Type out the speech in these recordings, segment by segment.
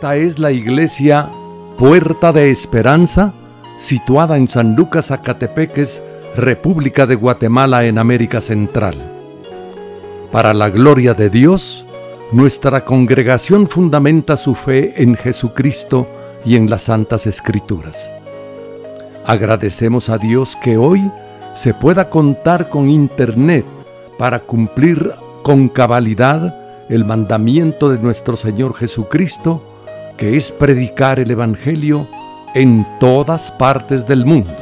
Esta es la iglesia Puerta de Esperanza, situada en San Lucas, Zacatepeques, República de Guatemala, en América Central. Para la gloria de Dios, nuestra congregación fundamenta su fe en Jesucristo y en las Santas Escrituras. Agradecemos a Dios que hoy se pueda contar con Internet para cumplir con cabalidad el mandamiento de nuestro Señor Jesucristo, que es predicar el Evangelio en todas partes del mundo.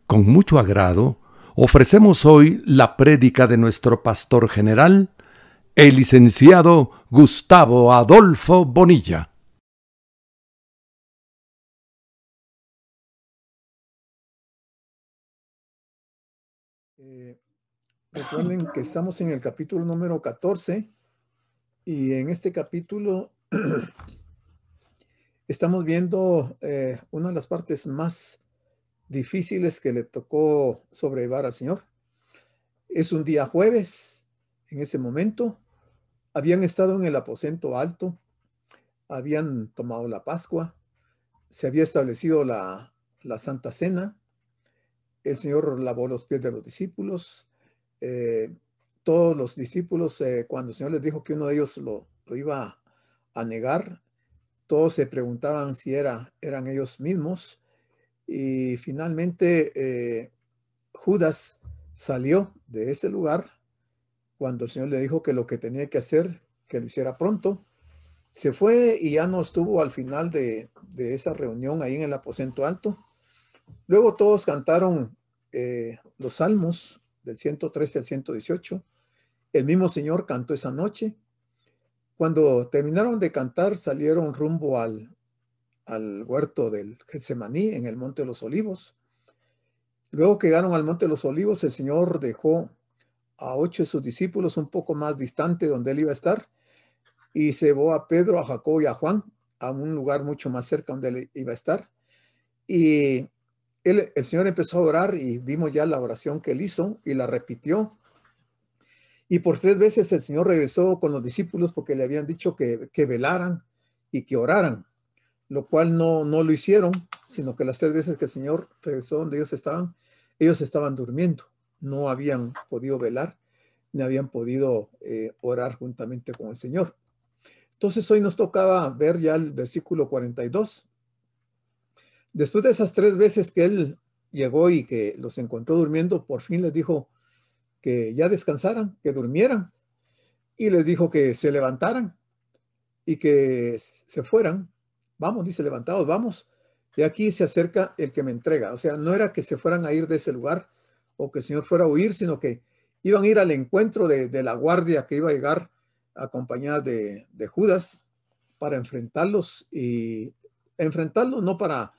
Con mucho agrado, ofrecemos hoy la prédica de nuestro pastor general, el licenciado Gustavo Adolfo Bonilla. Recuerden que estamos en el capítulo número 14 y en este capítulo estamos viendo una de las partes más difíciles que le tocó sobrellevar al Señor. Es un día jueves. En ese momento habían estado en el aposento alto, habían tomado la Pascua, se había establecido la Santa Cena, el Señor lavó los pies de los discípulos. Todos los discípulos, cuando el Señor les dijo que uno de ellos lo iba a negar, todos se preguntaban si eran ellos mismos. Y finalmente Judas salió de ese lugar cuando el Señor le dijo que lo que tenía que hacer, que lo hiciera pronto. Se fue y ya no estuvo al final de esa reunión ahí en el aposento alto. Luego todos cantaron los salmos del 113 al 118. El mismo Señor cantó esa noche. Cuando terminaron de cantar, salieron rumbo al huerto del Getsemaní, en el Monte de los Olivos. Luego que llegaron al Monte de los Olivos, el Señor dejó a 8 de sus discípulos un poco más distante donde él iba a estar, y se llevó a Pedro, a Jacobo y a Juan a un lugar mucho más cerca donde él iba a estar. Y el Señor empezó a orar, y vimos ya la oración que él hizo y la repitió. Y por 3 veces el Señor regresó con los discípulos porque le habían dicho que velaran y que oraran, lo cual no lo hicieron, sino que las 3 veces que el Señor regresó donde ellos estaban durmiendo. No habían podido velar, ni habían podido orar juntamente con el Señor. Entonces hoy nos tocaba ver ya el versículo 42. Después de esas 3 veces que él llegó y que los encontró durmiendo, por fin les dijo que ya descansaran, que durmieran, y les dijo que se levantaran y que se fueran. Vamos, dice, levantados, vamos. Y aquí se acerca el que me entrega. O sea, no era que se fueran a ir de ese lugar o que el Señor fuera a huir, sino que iban a ir al encuentro de la guardia que iba a llegar acompañada de Judas para enfrentarlos, y enfrentarlos no para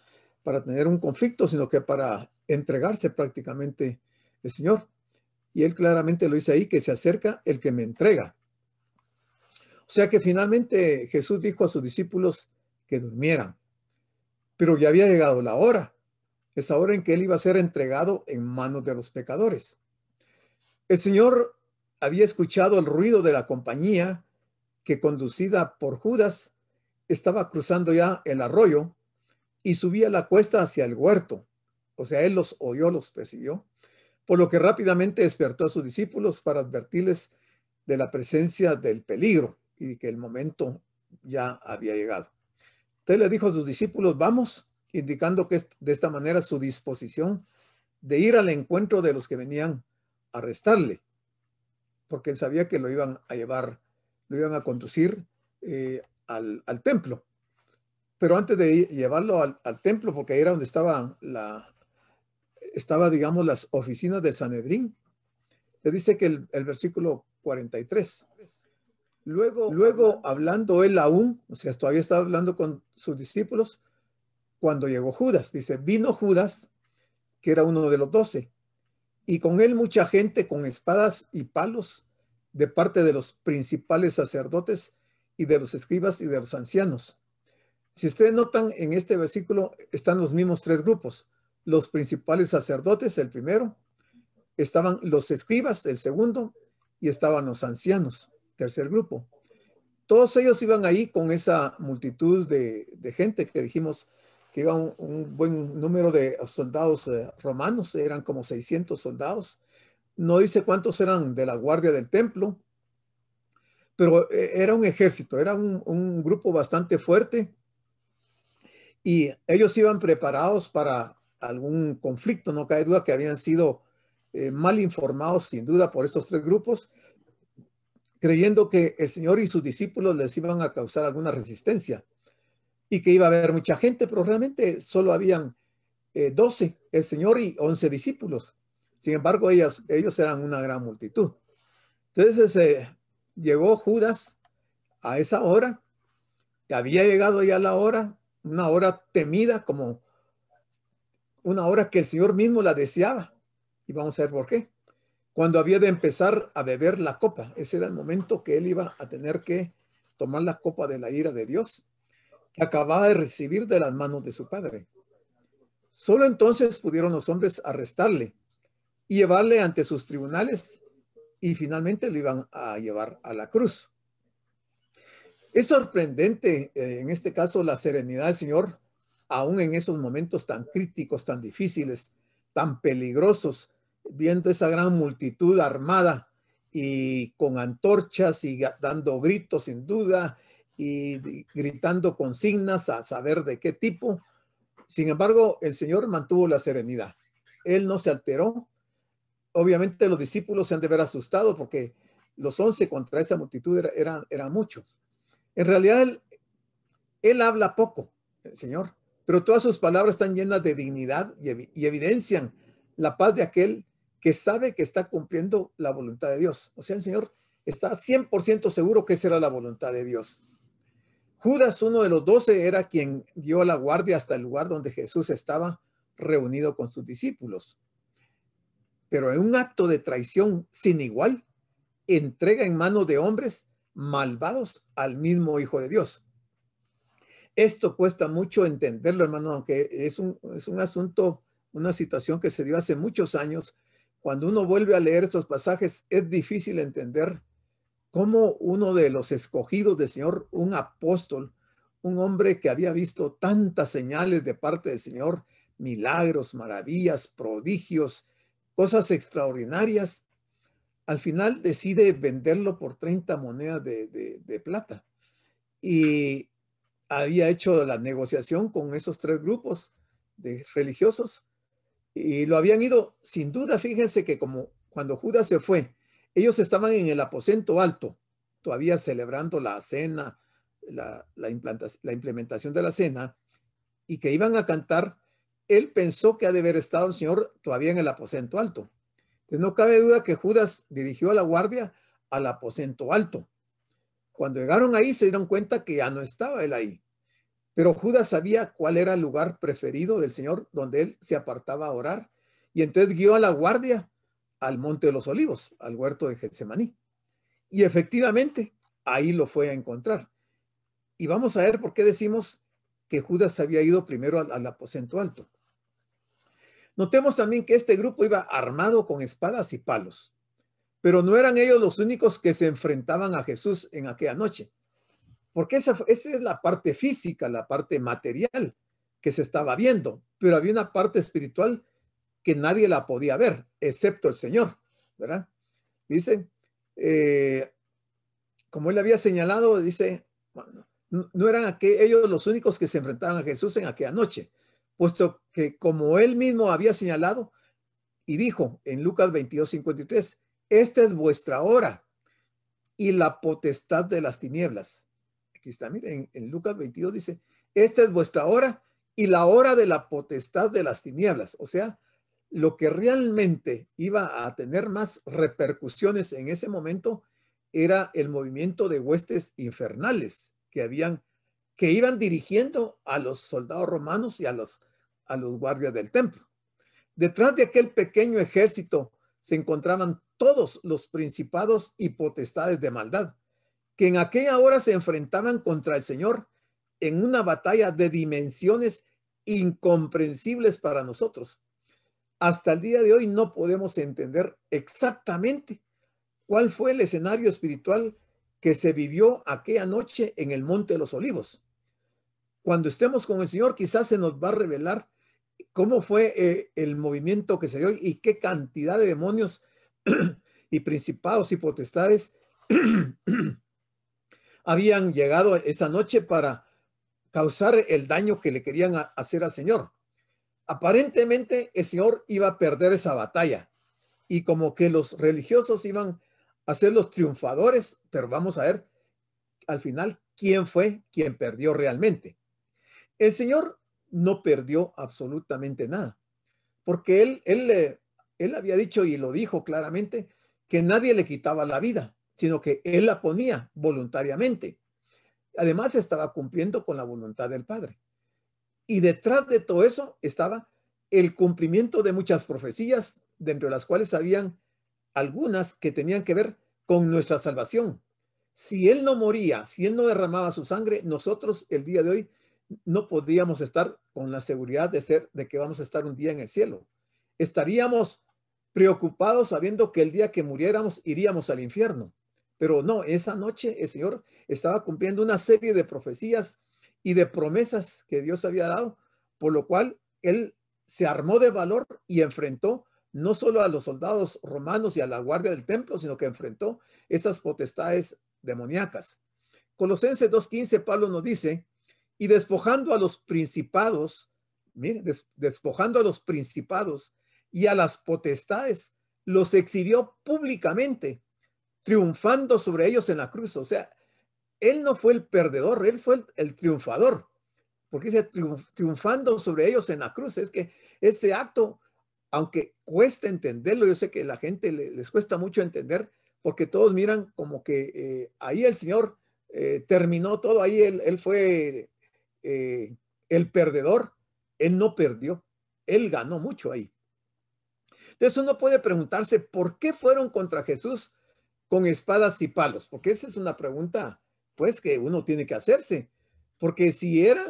tener un conflicto, sino que para entregarse prácticamente el Señor. Y él claramente lo dice ahí, que se acerca el que me entrega. O sea que finalmente Jesús dijo a sus discípulos que durmieran, pero ya había llegado la hora, esa hora en que él iba a ser entregado en manos de los pecadores. El Señor había escuchado el ruido de la compañía que, conducida por Judas, estaba cruzando ya el arroyo y subía la cuesta hacia el huerto. O sea, él los oyó, los percibió, por lo que rápidamente despertó a sus discípulos para advertirles de la presencia del peligro y que el momento ya había llegado. Entonces le dijo a sus discípulos, vamos, indicando que de esta manera su disposición de ir al encuentro de los que venían a arrestarle, porque él sabía que lo iban a llevar, lo iban a conducir al templo. Pero antes de llevarlo al templo, porque ahí era donde estaba, digamos, las oficinas del Sanedrín, le dice que el versículo 43. Luego, hablando él aún, o sea, todavía estaba hablando con sus discípulos, cuando llegó Judas, dice, vino Judas, que era uno de los 12, y con él mucha gente con espadas y palos de parte de los principales sacerdotes y de los escribas y de los ancianos. Si ustedes notan, en este versículo están los mismos tres grupos. Los principales sacerdotes, el primero, estaban los escribas, el segundo, y estaban los ancianos, tercer grupo. Todos ellos iban ahí con esa multitud de gente que dijimos que iba un buen número de soldados romanos, eran como 600 soldados. No dice cuántos eran de la guardia del templo, pero era un ejército, era un grupo bastante fuerte y ellos iban preparados para algún conflicto. No cabe duda que habían sido mal informados sin duda por estos tres grupos, creyendo que el Señor y sus discípulos les iban a causar alguna resistencia y que iba a haber mucha gente, pero realmente solo habían 12, el Señor y 11 discípulos. Sin embargo, ellos eran una gran multitud. Entonces llegó Judas a esa hora, había llegado ya la hora, una hora temida, como una hora que el Señor mismo la deseaba. Y vamos a ver por qué. Cuando había de empezar a beber la copa, ese era el momento que él iba a tener que tomar la copa de la ira de Dios, que acababa de recibir de las manos de su padre. Solo entonces pudieron los hombres arrestarle y llevarle ante sus tribunales y finalmente lo iban a llevar a la cruz. Es sorprendente, en este caso, la serenidad del Señor, aún en esos momentos tan críticos, tan difíciles, tan peligrosos, viendo esa gran multitud armada y con antorchas y dando gritos sin duda y gritando consignas a saber de qué tipo. Sin embargo, el Señor mantuvo la serenidad. Él no se alteró. Obviamente los discípulos se han de ver asustados porque los 11 contra esa multitud eran muchos. En realidad, él habla poco, el Señor, pero todas sus palabras están llenas de dignidad y evidencian la paz de aquel que sabe que está cumpliendo la voluntad de Dios. O sea, el Señor está 100% seguro que esa era la voluntad de Dios. Judas, uno de los 12, era quien dio a la guardia hasta el lugar donde Jesús estaba reunido con sus discípulos. Pero en un acto de traición sin igual, entrega en manos de hombres malvados al mismo Hijo de Dios. Esto cuesta mucho entenderlo, hermano, aunque es un asunto, una situación que se dio hace muchos años. Cuando uno vuelve a leer estos pasajes, es difícil entender cómo uno de los escogidos del Señor, un apóstol, un hombre que había visto tantas señales de parte del Señor, milagros, maravillas, prodigios, cosas extraordinarias, al final decide venderlo por 30 monedas de plata. Y había hecho la negociación con esos tres grupos de religiosos y lo habían ido, sin duda, fíjense que como cuando Judas se fue, ellos estaban en el aposento alto, todavía celebrando la cena, la implementación de la cena, y que iban a cantar. Él pensó que ha de haber estado el Señor todavía en el aposento alto. Entonces no cabe duda que Judas dirigió a la guardia al aposento alto. Cuando llegaron ahí se dieron cuenta que ya no estaba él ahí. Pero Judas sabía cuál era el lugar preferido del Señor donde él se apartaba a orar. Y entonces guió a la guardia al Monte de los Olivos, al huerto de Getsemaní. Y efectivamente, ahí lo fue a encontrar. Y vamos a ver por qué decimos que Judas había ido primero al aposento alto. Notemos también que este grupo iba armado con espadas y palos. Pero no eran ellos los únicos que se enfrentaban a Jesús en aquella noche. Porque esa es la parte física, la parte material que se estaba viendo. Pero había una parte espiritual que nadie la podía ver, excepto el Señor, ¿verdad? Dice, como él había señalado, dice, no eran ellos los únicos que se enfrentaban a Jesús en aquella noche, puesto que como él mismo había señalado y dijo en Lucas 22:53, esta es vuestra hora y la potestad de las tinieblas. Aquí está, miren, en Lucas 22 dice, esta es vuestra hora y la hora de la potestad de las tinieblas. O sea, lo que realmente iba a tener más repercusiones en ese momento era el movimiento de huestes infernales que iban dirigiendo a los soldados romanos y a los guardias del templo. Detrás de aquel pequeño ejército se encontraban todos los principados y potestades de maldad, que en aquella hora se enfrentaban contra el Señor en una batalla de dimensiones incomprensibles para nosotros. Hasta el día de hoy no podemos entender exactamente cuál fue el escenario espiritual que se vivió aquella noche en el Monte de los Olivos. Cuando estemos con el Señor, quizás se nos va a revelar cómo fue el movimiento que se dio y qué cantidad de demonios y principados y potestades habían llegado esa noche para causar el daño que le querían hacer al Señor. Aparentemente el Señor iba a perder esa batalla y como que los religiosos iban a ser los triunfadores, pero vamos a ver al final quién fue quien perdió realmente. El Señor no perdió absolutamente nada, porque él había dicho y lo dijo claramente que nadie le quitaba la vida, sino que él la ponía voluntariamente. Además estaba cumpliendo con la voluntad del Padre. Y detrás de todo eso estaba el cumplimiento de muchas profecías, dentro de las cuales habían algunas que tenían que ver con nuestra salvación. Si él no moría, si él no derramaba su sangre, nosotros el día de hoy no podríamos estar con la seguridad de que vamos a estar un día en el cielo. Estaríamos preocupados sabiendo que el día que muriéramos iríamos al infierno. Pero no, esa noche el Señor estaba cumpliendo una serie de profecías y de promesas que Dios había dado, por lo cual él se armó de valor y enfrentó no solo a los soldados romanos y a la guardia del templo, sino que enfrentó esas potestades demoníacas. Colosenses 2:15, Pablo nos dice, y despojando a los principados, miren, despojando a los principados y a las potestades, los exhibió públicamente, triunfando sobre ellos en la cruz. O sea, él no fue el perdedor, él fue el triunfador, porque dice triunfando sobre ellos en la cruz. Es que ese acto, aunque cuesta entenderlo, yo sé que a la gente les cuesta mucho entender, porque todos miran como que ahí el Señor terminó todo, ahí él fue el perdedor. Él no perdió, él ganó mucho ahí. Entonces uno puede preguntarse, ¿por qué fueron contra Jesús con espadas y palos? Porque esa es una pregunta, pues, que uno tiene que hacerse. Porque si era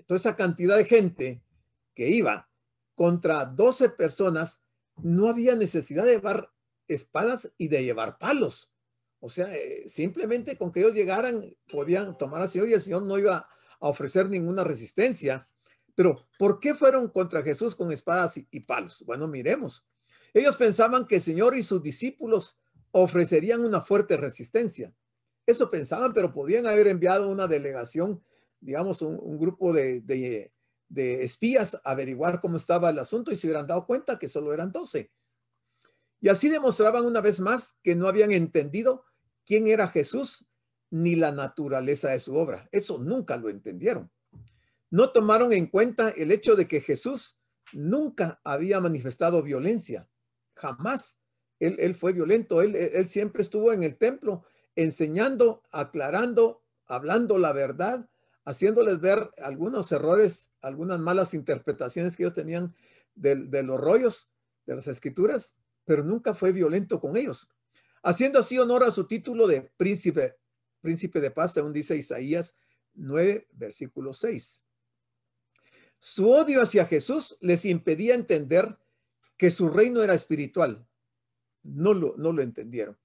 toda esa cantidad de gente que iba contra 12 personas, no había necesidad de llevar espadas y de llevar palos. O sea, simplemente con que ellos llegaran, podían tomar así, y el Señor no iba a ofrecer ninguna resistencia. Pero, ¿por qué fueron contra Jesús con espadas y palos? Bueno, miremos. Ellos pensaban que el Señor y sus discípulos ofrecerían una fuerte resistencia. Eso pensaban, pero podían haber enviado una delegación, digamos, un grupo de espías a averiguar cómo estaba el asunto y se hubieran dado cuenta que solo eran 12. Y así demostraban una vez más que no habían entendido quién era Jesús ni la naturaleza de su obra. Eso nunca lo entendieron. No tomaron en cuenta el hecho de que Jesús nunca había manifestado violencia. Jamás. Él fue violento. Él siempre estuvo en el templo enseñando, aclarando, hablando la verdad, haciéndoles ver algunos errores, algunas malas interpretaciones que ellos tenían de los rollos de las escrituras, pero nunca fue violento con ellos, haciendo así honor a su título de príncipe de paz, según dice Isaías 9, versículo 6. Su odio hacia Jesús les impedía entender que su reino era espiritual. No lo entendieron.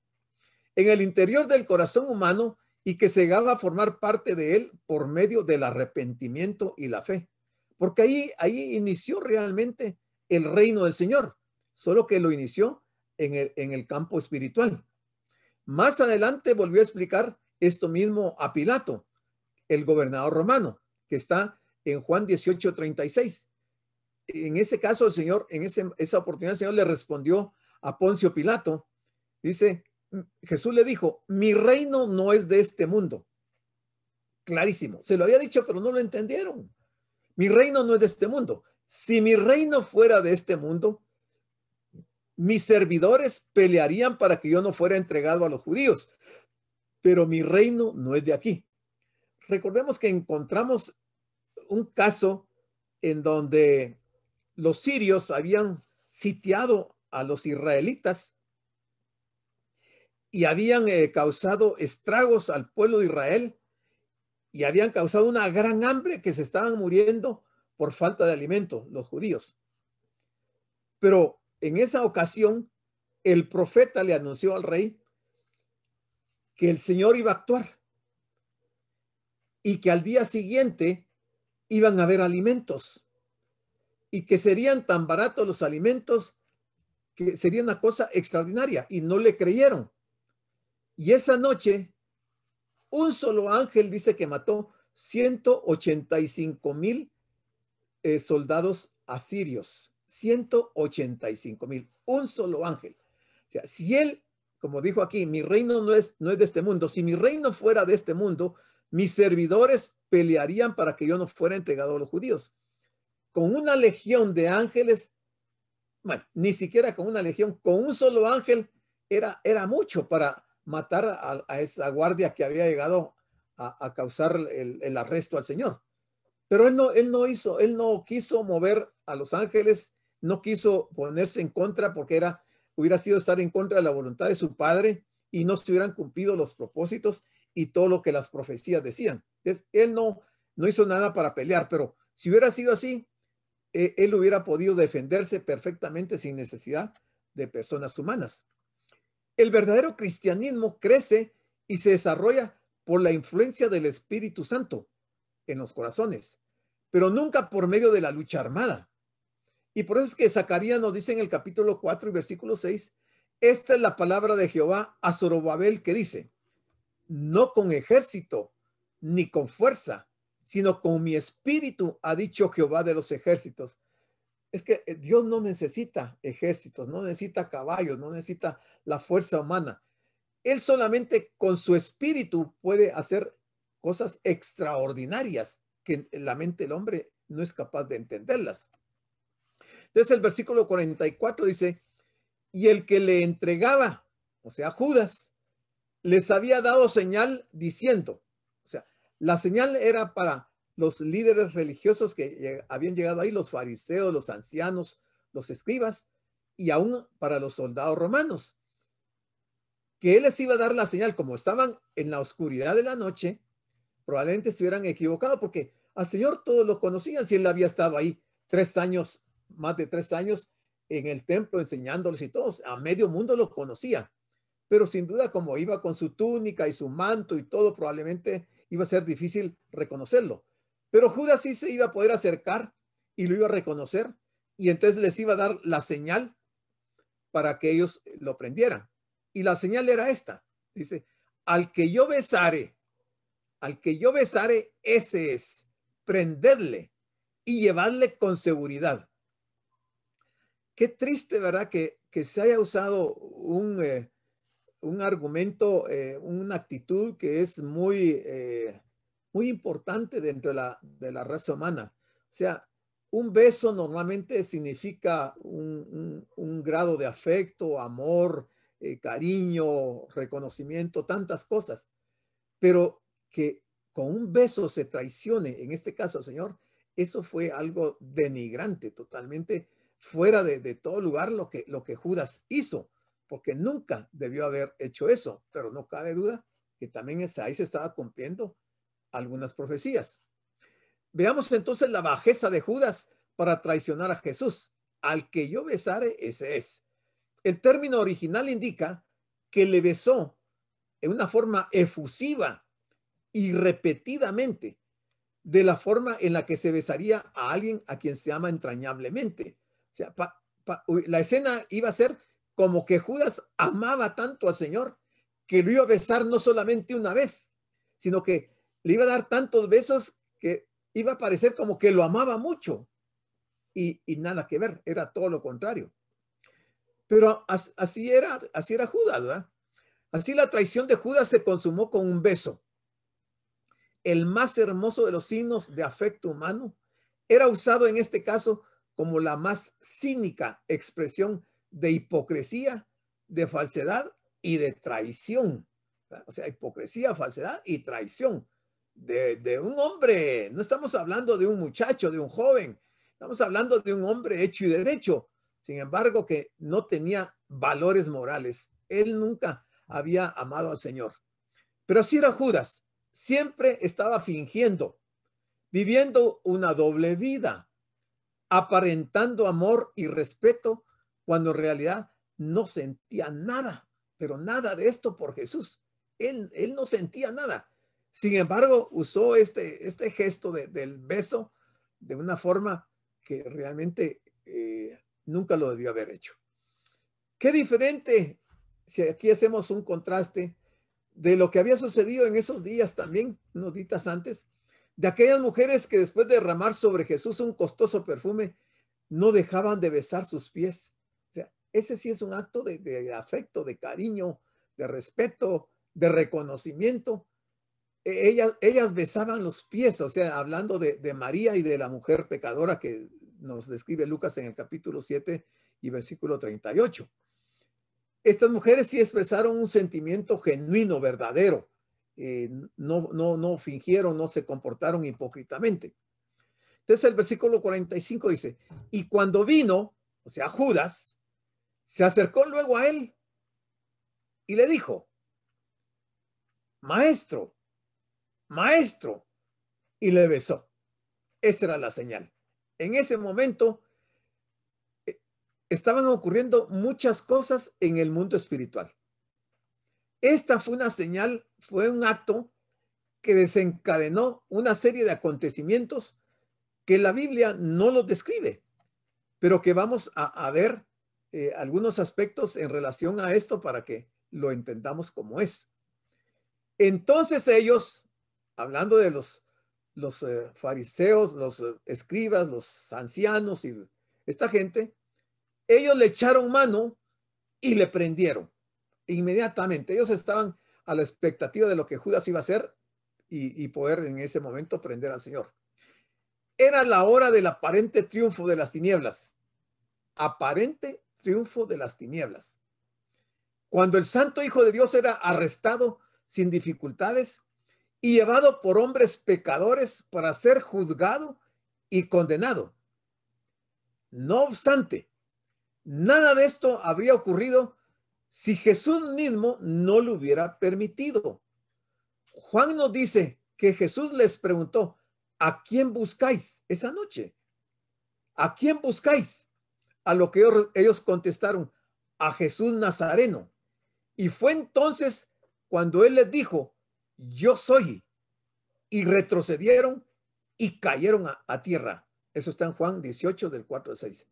En el interior del corazón humano, y que se llegaba a formar parte de él por medio del arrepentimiento y la fe. Porque ahí inició realmente el reino del Señor, solo que lo inició en el campo espiritual. Más adelante volvió a explicar esto mismo a Pilato, el gobernador romano, que está en Juan 18:36. En ese caso, el Señor, en esa oportunidad, el Señor le respondió a Poncio Pilato. Dice, Jesús le dijo, mi reino no es de este mundo. Clarísimo, se lo había dicho, pero no lo entendieron. Mi reino no es de este mundo. Si mi reino fuera de este mundo, mis servidores pelearían para que yo no fuera entregado a los judíos, pero mi reino no es de aquí. Recordemos que encontramos un caso en donde los sirios habían sitiado a los israelitas y habían causado estragos al pueblo de Israel y habían causado una gran hambre, que se estaban muriendo por falta de alimento los judíos. Pero en esa ocasión el profeta le anunció al rey que el Señor iba a actuar y que al día siguiente iban a haber alimentos y que serían tan baratos los alimentos que sería una cosa extraordinaria, y no le creyeron. Y esa noche un solo ángel dice que mató 185,000 soldados asirios. 185,000, un solo ángel. O sea, si él, como dijo aquí, mi reino no es de este mundo, si mi reino fuera de este mundo, mis servidores pelearían para que yo no fuera entregado a los judíos. Con una legión de ángeles, bueno, ni siquiera con una legión, con un solo ángel era mucho para matar a esa guardia que había llegado a causar el arresto al Señor. Pero él no quiso mover a los ángeles, no quiso ponerse en contra, porque hubiera sido estar en contra de la voluntad de su padre y no se hubieran cumplido los propósitos y todo lo que las profecías decían. Entonces, él no hizo nada para pelear, pero si hubiera sido así, él hubiera podido defenderse perfectamente sin necesidad de personas humanas. El verdadero cristianismo crece y se desarrolla por la influencia del Espíritu Santo en los corazones, pero nunca por medio de la lucha armada. Y por eso es que Zacarías nos dice en el capítulo 4 y versículo 6, esta es la palabra de Jehová a Zorobabel, que dice, no con ejército ni con fuerza, sino con mi espíritu, ha dicho Jehová de los ejércitos. Es que Dios no necesita ejércitos, no necesita caballos, no necesita la fuerza humana. Él solamente con su espíritu puede hacer cosas extraordinarias que la mente del hombre no es capaz de entenderlas. Entonces el versículo 44 dice, y el que le entregaba, o sea, Judas, les había dado señal diciendo, o sea, la señal era para los líderes religiosos que habían llegado ahí, los fariseos, los ancianos, los escribas, y aún para los soldados romanos, que él les iba a dar la señal. Como estaban en la oscuridad de la noche, probablemente se hubieran equivocado, porque al Señor todos lo conocían, si él había estado ahí 3 años, más de 3 años en el templo enseñándoles y todos, a medio mundo lo conocía. Pero sin duda, como iba con su túnica y su manto y todo, probablemente iba a ser difícil reconocerlo. Pero Judas sí se iba a poder acercar y lo iba a reconocer, y entonces les iba a dar la señal para que ellos lo prendieran. Y la señal era esta. Dice, al que yo besare, ese es, prendedle y llevadle con seguridad. Qué triste, ¿verdad? Que se haya usado un argumento, una actitud que es muy importante dentro de la raza humana. O sea, un beso normalmente significa un grado de afecto, amor, cariño, reconocimiento, tantas cosas. Pero que con un beso se traicione, en este caso, Señor, eso fue algo denigrante, totalmente fuera de todo lugar lo que Judas hizo, porque nunca debió haber hecho eso, pero no cabe duda que también ahí se estaba cumpliendo algunas profecías. Veamos entonces la bajeza de Judas para traicionar a Jesús. Al que yo besare, ese es. El término original indica que le besó en una forma efusiva y repetidamente, de la forma en la que se besaría a alguien a quien se ama entrañablemente. O sea, la escena iba a ser como que Judas amaba tanto al Señor que lo iba a besar no solamente una vez, sino que le iba a dar tantos besos que iba a parecer como que lo amaba mucho, y nada que ver, era todo lo contrario. Pero así era Judas, ¿verdad? Así la traición de Judas se consumó con un beso. El más hermoso de los signos de afecto humano era usado en este caso como la más cínica expresión de hipocresía, de falsedad y de traición. O sea, hipocresía, falsedad y traición de un hombre. No estamos hablando de un muchacho, de un joven. Estamos hablando de un hombre hecho y derecho. Sin embargo, que no tenía valores morales. Él nunca había amado al Señor. Pero así era Judas. Siempre estaba fingiendo, viviendo una doble vida, aparentando amor y respeto cuando en realidad no sentía nada, pero nada de esto por Jesús. Él no sentía nada. Sin embargo, usó este gesto del beso de una forma que realmente nunca lo debió haber hecho. Qué diferente, si aquí hacemos un contraste de lo que había sucedido en esos días también, unos días antes, de aquellas mujeres que después de derramar sobre Jesús un costoso perfume, no dejaban de besar sus pies. O sea, ese sí es un acto de afecto, de cariño, de respeto, de reconocimiento. Ellas besaban los pies, o sea, hablando de María y de la mujer pecadora que nos describe Lucas en el capítulo 7 y versículo 38. Estas mujeres sí expresaron un sentimiento genuino, verdadero. No fingieron, no se comportaron hipócritamente. Entonces el versículo 45 dice, y cuando vino, o sea, Judas, se acercó luego a él y le dijo, maestro, maestro, y le besó. Esa era la señal. En ese momento estaban ocurriendo muchas cosas en el mundo espiritual. Esta fue una señal, fue un acto que desencadenó una serie de acontecimientos que la Biblia no los describe, pero que vamos a ver algunos aspectos en relación a esto para que lo entendamos como es. Entonces ellos, hablando de los fariseos, los escribas, los ancianos y esta gente, ellos le echaron mano y le prendieron inmediatamente. Ellos estaban a la expectativa de lo que Judas iba a hacer y poder en ese momento prender al Señor. Era la hora del aparente triunfo de las tinieblas. Aparente triunfo de las tinieblas. Cuando el Santo Hijo de Dios era arrestado sin dificultades y llevado por hombres pecadores para ser juzgado y condenado. No obstante, nada de esto habría ocurrido si Jesús mismo no lo hubiera permitido. Juan nos dice que Jesús les preguntó, ¿a quién buscáis esa noche? ¿A quién buscáis? A lo que ellos contestaron, a Jesús Nazareno. Y fue entonces cuando él les dijo, yo soy. Y retrocedieron y cayeron a tierra. Eso está en Juan 18, del 4 al 6.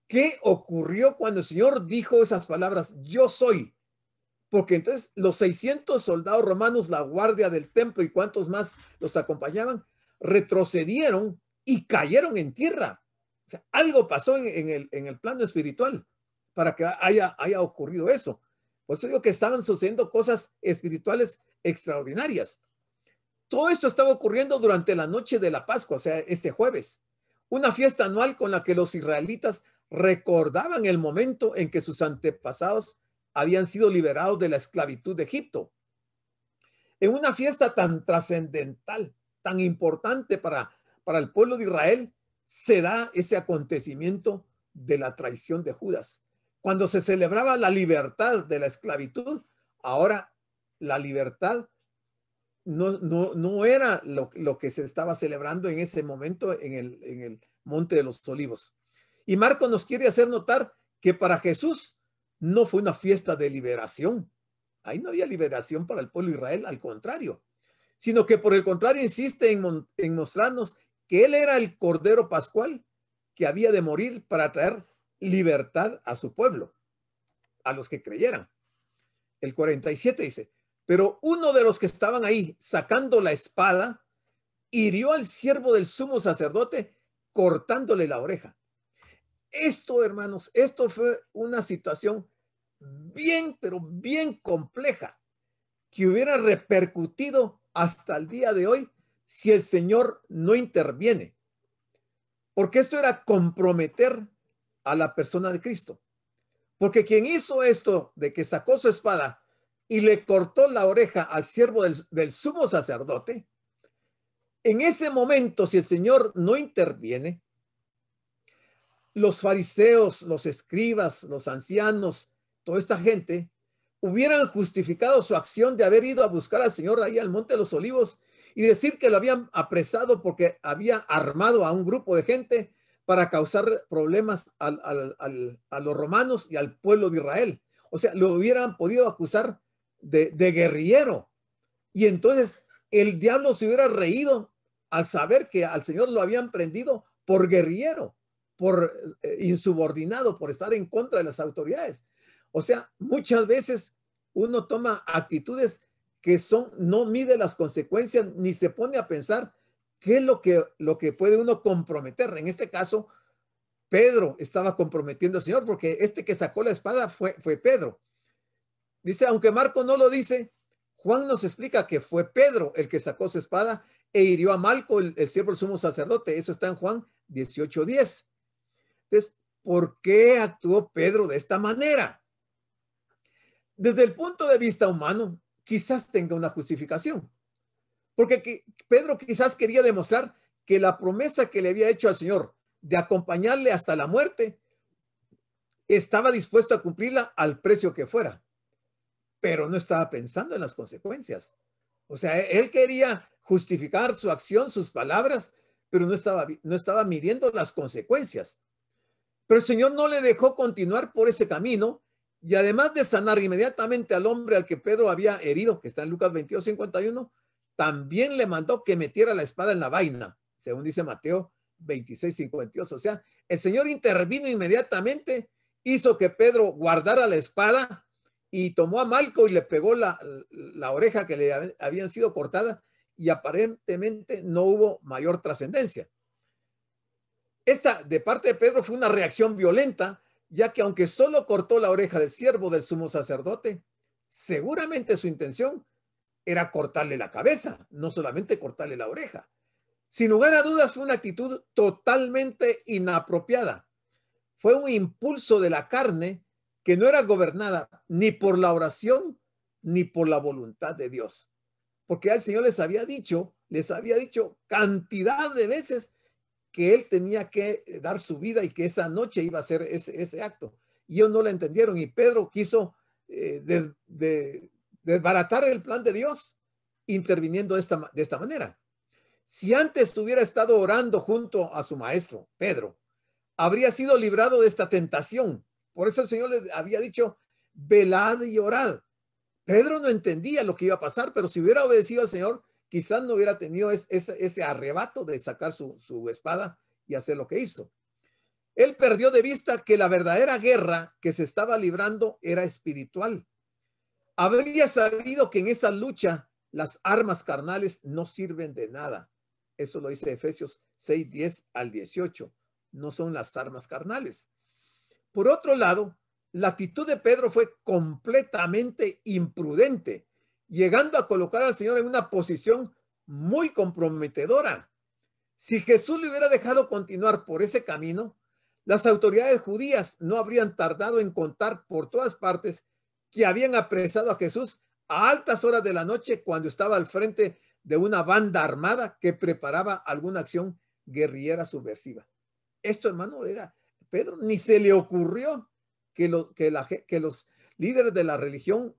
¿Qué ocurrió cuando el Señor dijo esas palabras, yo soy? Porque entonces los 600 soldados romanos, la guardia del templo y cuantos más los acompañaban, retrocedieron y cayeron en tierra. O sea, algo pasó en el plano espiritual para que haya ocurrido eso. Por eso digo que estaban sucediendo cosas espirituales extraordinarias. Todo esto estaba ocurriendo durante la noche de la Pascua, o sea, este jueves. Una fiesta anual con la que los israelitas recordaban el momento en que sus antepasados habían sido liberados de la esclavitud de Egipto. En una fiesta tan trascendental, tan importante para el pueblo de Israel, se da ese acontecimiento de la traición de Judas. Cuando se celebraba la libertad de la esclavitud, ahora la libertad no era lo que se estaba celebrando en ese momento en el Monte de los Olivos. Y Marcos nos quiere hacer notar que para Jesús no fue una fiesta de liberación. Ahí no había liberación para el pueblo de Israel, al contrario, sino que por el contrario insiste en mostrarnos que Él era el Cordero Pascual que había de morir para traer libertad a su pueblo, a los que creyeran. El 47 dice, pero uno de los que estaban ahí sacando la espada, hirió al siervo del sumo sacerdote cortándole la oreja. Esto, hermanos, esto fue una situación bien, pero bien compleja, que hubiera repercutido hasta el día de hoy si el Señor no interviene. Porque esto era comprometer a la persona de Cristo. Porque quien hizo esto de que sacó su espada y le cortó la oreja al siervo del sumo sacerdote, en ese momento, si el Señor no interviene, los fariseos, los escribas, los ancianos, toda esta gente, hubieran justificado su acción de haber ido a buscar al Señor ahí al Monte de los Olivos y decir que lo habían apresado porque había armado a un grupo de gente para causar problemas a los romanos y al pueblo de Israel. O sea, lo hubieran podido acusar de guerrillero. Y entonces el diablo se hubiera reído al saber que al Señor lo habían prendido por guerrillero, por insubordinado, por estar en contra de las autoridades. O sea, muchas veces uno toma actitudes que no mide las consecuencias ni se pone a pensar qué es lo que puede uno comprometer. En este caso, Pedro estaba comprometiendo al Señor porque este que sacó la espada fue Pedro. Dice, aunque Marco no lo dice, Juan nos explica que fue Pedro el que sacó su espada e hirió a Malco, el siervo del sumo sacerdote. Eso está en Juan 18:10. Entonces, ¿por qué actuó Pedro de esta manera? Desde el punto de vista humano, quizás tenga una justificación. Porque Pedro quizás quería demostrar que la promesa que le había hecho al Señor de acompañarle hasta la muerte, estaba dispuesto a cumplirla al precio que fuera. Pero no estaba pensando en las consecuencias. O sea, él quería justificar su acción, sus palabras, pero no estaba midiendo las consecuencias. Pero el Señor no le dejó continuar por ese camino y además de sanar inmediatamente al hombre al que Pedro había herido, que está en Lucas 22:51, también le mandó que metiera la espada en la vaina, según dice Mateo 26:52. O sea, el Señor intervino inmediatamente, hizo que Pedro guardara la espada y tomó a Malco y le pegó la oreja que le habían sido cortada y aparentemente no hubo mayor trascendencia. Esta de parte de Pedro fue una reacción violenta, ya que aunque solo cortó la oreja del siervo del sumo sacerdote, seguramente su intención era cortarle la cabeza, no solamente cortarle la oreja. Sin lugar a dudas, fue una actitud totalmente inapropiada. Fue un impulso de la carne que no era gobernada ni por la oración ni por la voluntad de Dios. Porque el Señor les había dicho cantidad de veces que él tenía que dar su vida y que esa noche iba a hacer ese acto. Y ellos no lo entendieron y Pedro quiso desbaratar el plan de Dios interviniendo de esta manera. Si antes hubiera estado orando junto a su maestro, Pedro, habría sido librado de esta tentación. Por eso el Señor le había dicho, velad y orad. Pedro no entendía lo que iba a pasar, pero si hubiera obedecido al Señor, quizás no hubiera tenido ese arrebato de sacar su espada y hacer lo que hizo. Él perdió de vista que la verdadera guerra que se estaba librando era espiritual. Habría sabido que en esa lucha las armas carnales no sirven de nada. Eso lo dice Efesios 6:10-18. No son las armas carnales. Por otro lado, la actitud de Pedro fue completamente imprudente, llegando a colocar al Señor en una posición muy comprometedora. Si Jesús le hubiera dejado continuar por ese camino, las autoridades judías no habrían tardado en contar por todas partes que habían apresado a Jesús a altas horas de la noche cuando estaba al frente de una banda armada que preparaba alguna acción guerrillera subversiva. Esto, hermano, era Pedro, ni se le ocurrió que los líderes de la religión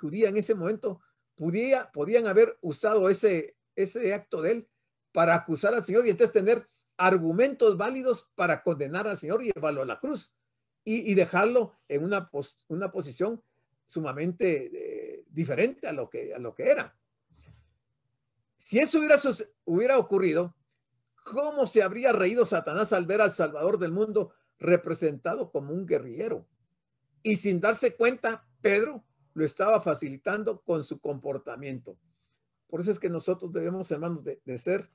judía en ese momento podían haber usado ese acto de él para acusar al Señor y entonces tener argumentos válidos para condenar al Señor y llevarlo a la cruz y dejarlo en una posición sumamente diferente a lo que era. Si eso hubiera ocurrido, ¿cómo se habría reído Satanás al ver al Salvador del mundo representado como un guerrillero? Y sin darse cuenta, Pedro lo estaba facilitando con su comportamiento. Por eso es que nosotros debemos, hermanos, de ser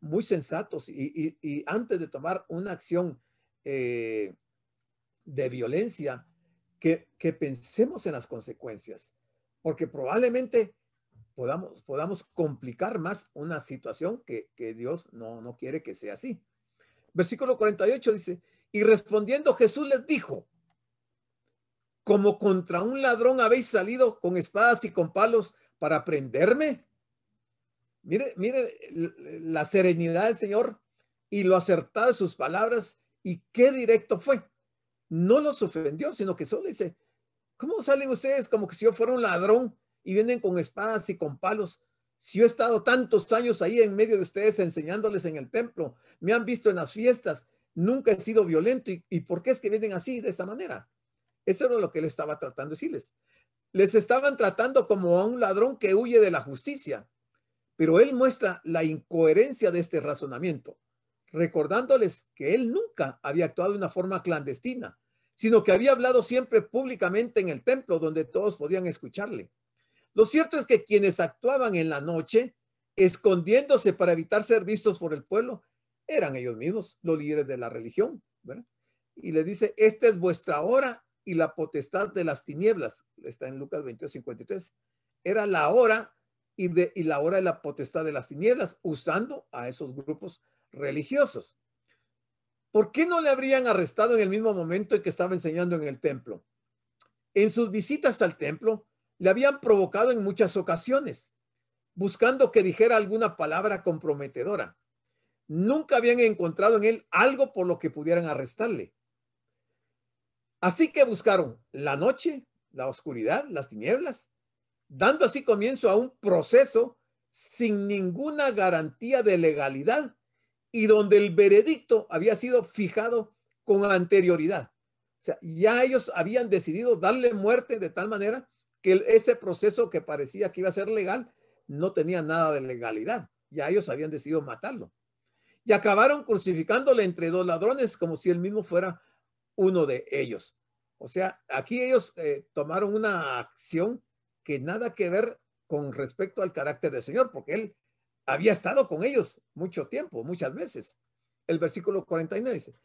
muy sensatos y antes de tomar una acción de violencia, que pensemos en las consecuencias, porque probablemente podamos complicar más una situación que Dios no quiere que sea así. Versículo 48 dice, Y respondiendo Jesús les dijo: ¿como contra un ladrón habéis salido con espadas y con palos para prenderme? Mire la serenidad del Señor y lo acertado de sus palabras, y qué directo fue. No los ofendió, sino que solo dice: ¿cómo salen ustedes como que si yo fuera un ladrón y vienen con espadas y con palos? Si yo he estado tantos años ahí en medio de ustedes enseñándoles en el templo, me han visto en las fiestas, nunca he sido violento. ¿Y por qué es que vienen así, de esta manera? Eso era lo que él estaba tratando de decirles. Les estaban tratando como a un ladrón que huye de la justicia, pero él muestra la incoherencia de este razonamiento, recordándoles que él nunca había actuado de una forma clandestina, sino que había hablado siempre públicamente en el templo donde todos podían escucharle. Lo cierto es que quienes actuaban en la noche, escondiéndose para evitar ser vistos por el pueblo, eran ellos mismos, los líderes de la religión, ¿verdad? Y les dice: esta es vuestra hora y la potestad de las tinieblas. Está en Lucas 22:53. Era la hora y la hora de la potestad de las tinieblas, usando a esos grupos religiosos. ¿Por qué no le habrían arrestado en el mismo momento en que estaba enseñando en el templo? En sus visitas al templo, le habían provocado en muchas ocasiones, buscando que dijera alguna palabra comprometedora. Nunca habían encontrado en él algo por lo que pudieran arrestarle. Así que buscaron la noche, la oscuridad, las tinieblas, dando así comienzo a un proceso sin ninguna garantía de legalidad y donde el veredicto había sido fijado con anterioridad. O sea, ya ellos habían decidido darle muerte de tal manera que ese proceso que parecía que iba a ser legal no tenía nada de legalidad. Ya ellos habían decidido matarlo. Y acabaron crucificándole entre dos ladrones como si él mismo fuera uno de ellos. O sea, aquí ellos tomaron una acción que nada que ver con respecto al carácter del Señor, porque él había estado con ellos mucho tiempo, muchas veces. El versículo 49 dice: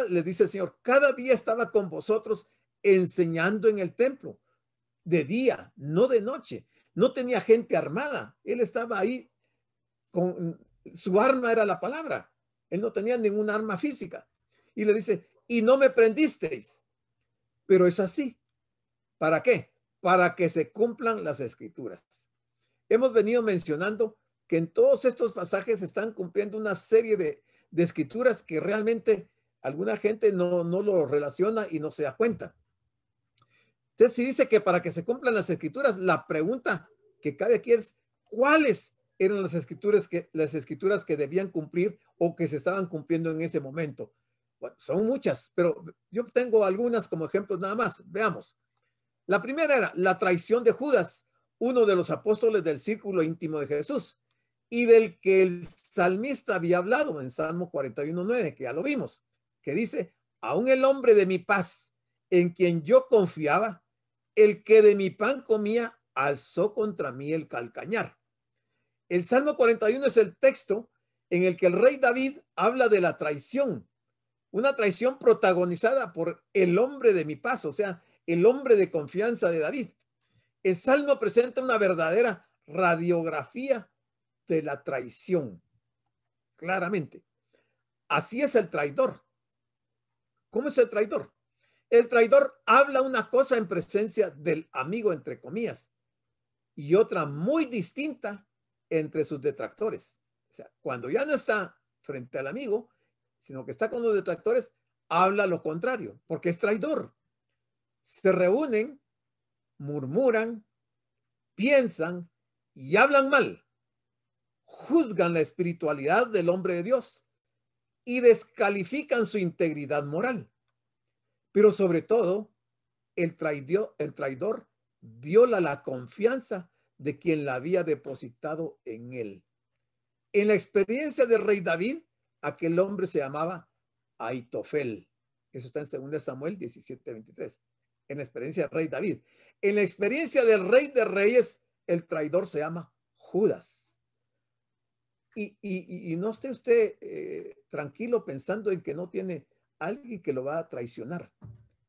les dice el Señor, cada día estaba con vosotros enseñando en el templo, de día, no de noche. No tenía gente armada. Él estaba ahí con su arma era la palabra. Él no tenía ninguna arma física. Y le dice: y no me prendisteis. Pero es así. ¿Para qué? Para que se cumplan las escrituras. Hemos venido mencionando que en todos estos pasajes se están cumpliendo una serie de escrituras que realmente alguna gente no lo relaciona y no se da cuenta. Entonces, si dice que para que se cumplan las escrituras, la pregunta que cabe aquí es: ¿cuáles eran las escrituras que debían cumplir o que se estaban cumpliendo en ese momento? Bueno, son muchas, pero yo tengo algunas como ejemplos nada más. Veamos. La primera era la traición de Judas, uno de los apóstoles del círculo íntimo de Jesús, y del que el salmista había hablado en Salmo 41:9, que ya lo vimos, que dice: aún el hombre de mi paz, en quien yo confiaba, el que de mi pan comía, alzó contra mí el calcañar. El Salmo 41 es el texto en el que el rey David habla de la traición, una traición protagonizada por el hombre de mi paz, o sea, el hombre de confianza de David. El Salmo presenta una verdadera radiografía de la traición, claramente. Así es el traidor. ¿Cómo es el traidor? El traidor habla una cosa en presencia del amigo, entre comillas, y otra muy distinta entre sus detractores. O sea, cuando ya no está frente al amigo, sino que está con los detractores, habla lo contrario, porque es traidor. Se reúnen, murmuran, piensan y hablan mal, juzgan la espiritualidad del hombre de Dios y descalifican su integridad moral. Pero sobre todo, el traidor viola la confianza de quien la había depositado en él. En la experiencia del rey David, aquel hombre se llamaba Aitofel. Eso está en 2 Samuel 17:23. En la experiencia del rey David. En la experiencia del rey de reyes, el traidor se llama Judas. Y no esté usted tranquilo pensando en que no tiene alguien que lo va a traicionar.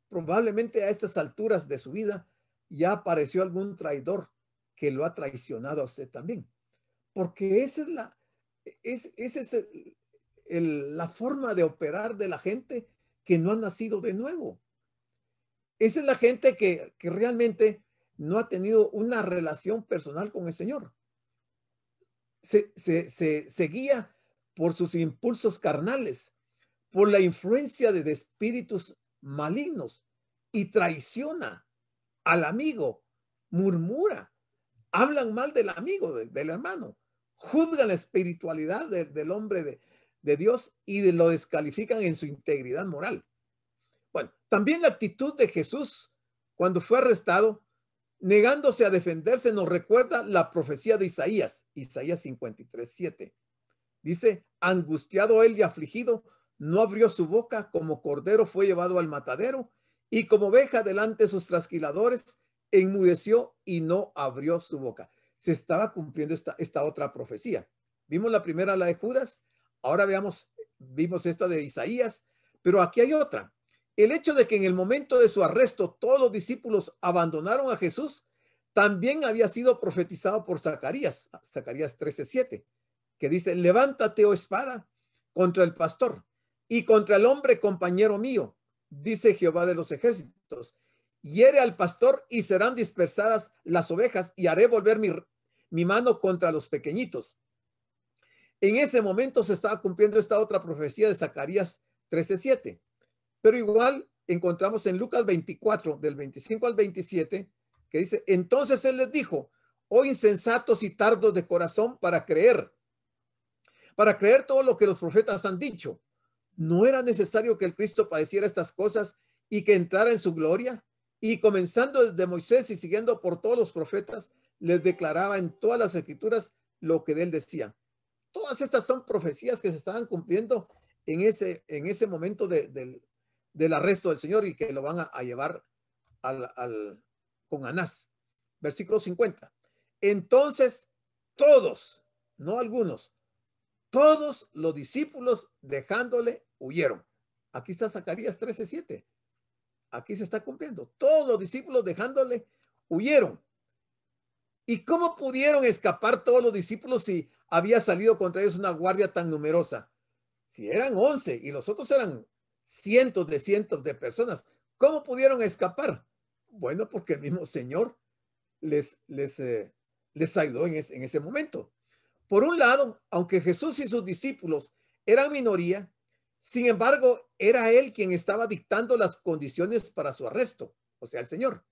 Probablemente a estas alturas de su vida ya apareció algún traidor que lo ha traicionado a usted también. Porque esa es la forma de operar de la gente que no han nacido de nuevo. Esa es la gente que realmente no ha tenido una relación personal con el Señor. Se guía por sus impulsos carnales, por la influencia de espíritus malignos y traiciona al amigo, murmura, hablan mal del amigo, del hermano, juzgan la espiritualidad del hombre de Dios y lo descalifican en su integridad moral. Bueno, también la actitud de Jesús cuando fue arrestado, negándose a defenderse, nos recuerda la profecía de Isaías 53:7. Dice, angustiado él y afligido, no abrió su boca, como cordero fue llevado al matadero, y como oveja delante de sus trasquiladores, enmudeció y no abrió su boca. Se estaba cumpliendo esta otra profecía. Vimos la primera, la de Judas, ahora vimos esta de Isaías, pero aquí hay otra. El hecho de que en el momento de su arresto todos los discípulos abandonaron a Jesús, también había sido profetizado por Zacarías 13:7, que dice, levántate, oh espada, contra el pastor y contra el hombre compañero mío, dice Jehová de los ejércitos. Hiere al pastor y serán dispersadas las ovejas, y haré volver mi mano contra los pequeñitos. En ese momento se estaba cumpliendo esta otra profecía de Zacarías 13:7. Pero igual encontramos en Lucas 24, del 25 al 27, que dice, entonces él les dijo, oh insensatos y tardos de corazón para creer todo lo que los profetas han dicho. ¿No era necesario que el Cristo padeciera estas cosas y que entrara en su gloria? Y comenzando desde Moisés y siguiendo por todos los profetas, les declaraba en todas las escrituras lo que de él decía. Todas estas son profecías que se estaban cumpliendo en ese momento del arresto del Señor y que lo van a llevar con Anás. Versículo 50. Entonces todos, no algunos, todos los discípulos dejándole huyeron. Aquí está Zacarías 13:7. Aquí se está cumpliendo. Todos los discípulos dejándole huyeron. ¿Y cómo pudieron escapar todos los discípulos si había salido contra ellos una guardia tan numerosa? Si eran 11 y los otros eran cientos de personas, ¿cómo pudieron escapar? Bueno, porque el mismo Señor les ayudó en ese momento. Por un lado, aunque Jesús y sus discípulos eran minoría, sin embargo, era él quien estaba dictando las condiciones para su arresto, o sea, el Señor.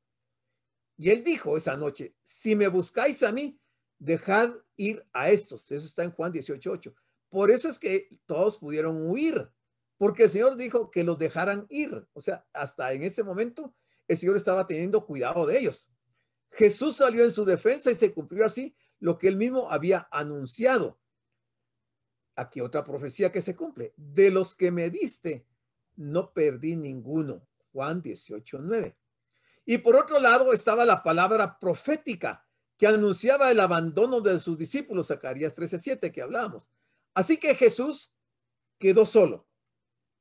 Y él dijo esa noche, si me buscáis a mí, dejad ir a estos. Eso está en Juan 18:8. Por eso es que todos pudieron huir, porque el Señor dijo que los dejaran ir. O sea, hasta en ese momento, el Señor estaba teniendo cuidado de ellos. Jesús salió en su defensa y se cumplió así lo que él mismo había anunciado. Aquí otra profecía que se cumple. De los que me diste, no perdí ninguno. Juan 18:9. Y por otro lado estaba la palabra profética que anunciaba el abandono de sus discípulos, Zacarías 13:7 que hablábamos. Así que Jesús quedó solo,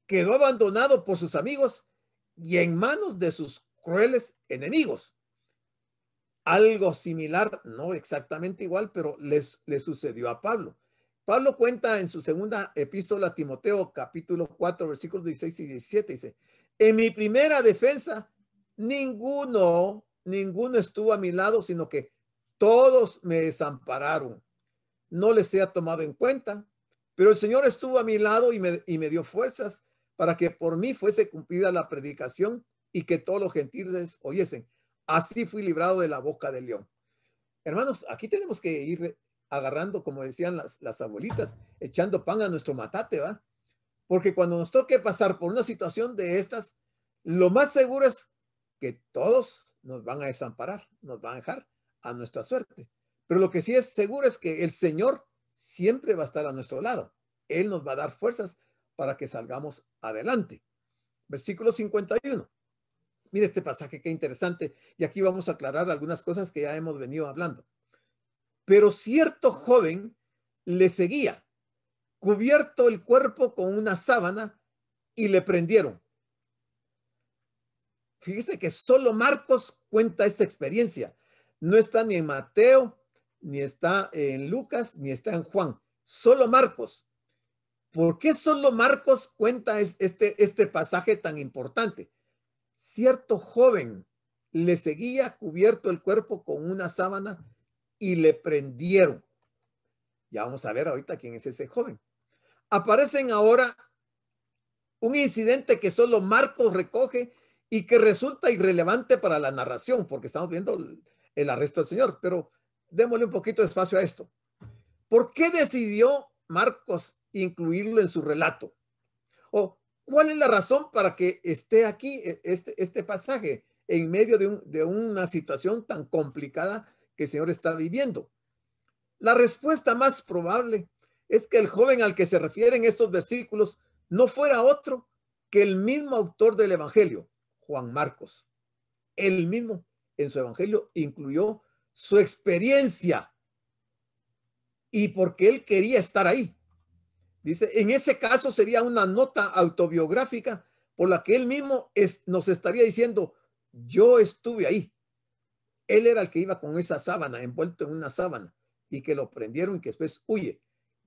quedó abandonado por sus amigos y en manos de sus crueles enemigos. Algo similar, no exactamente igual, pero le sucedió a Pablo. Pablo cuenta en su segunda epístola a Timoteo, capítulo 4, versículos 16 y 17, dice, en mi primera defensa, ninguno estuvo a mi lado, sino que todos me desampararon. No les he tomado en cuenta, pero el Señor estuvo a mi lado y me dio fuerzas para que por mí fuese cumplida la predicación y que todos los gentiles oyesen. Así fui librado de la boca del león. Hermanos, aquí tenemos que ir agarrando, como decían las abuelitas, echando pan a nuestro matate, ¿va? Porque cuando nos toque pasar por una situación de estas, lo más seguro es que todos nos van a desamparar, nos van a dejar a nuestra suerte. Pero lo que sí es seguro es que el Señor siempre va a estar a nuestro lado. Él nos va a dar fuerzas para que salgamos adelante. Versículo 51. Mire este pasaje, qué interesante. Y aquí vamos a aclarar algunas cosas que ya hemos venido hablando. Pero cierto joven le seguía, cubierto el cuerpo con una sábana, y le prendieron. Fíjese que solo Marcos cuenta esta experiencia. No está ni en Mateo, ni está en Lucas, ni está en Juan. Solo Marcos. ¿Por qué solo Marcos cuenta este pasaje tan importante? Cierto joven le seguía cubierto el cuerpo con una sábana y le prendieron. Ya vamos a ver ahorita quién es ese joven. Aparecen ahora un incidente que solo Marcos recoge y que resulta irrelevante para la narración, porque estamos viendo el arresto del Señor, pero démosle un poquito de espacio a esto. ¿Por qué decidió Marcos incluirlo en su relato? ¿O cuál es la razón para que esté aquí este pasaje en medio de una situación tan complicada que el Señor está viviendo? La respuesta más probable es que el joven al que se refieren estos versículos no fuera otro que el mismo autor del Evangelio, Juan Marcos. Él mismo en su Evangelio incluyó su experiencia y porque él quería estar ahí. Dice, en ese caso sería una nota autobiográfica por la que él mismo nos estaría diciendo, yo estuve ahí. Él era el que iba con esa sábana, envuelto en una sábana, y que lo prendieron y que después huye.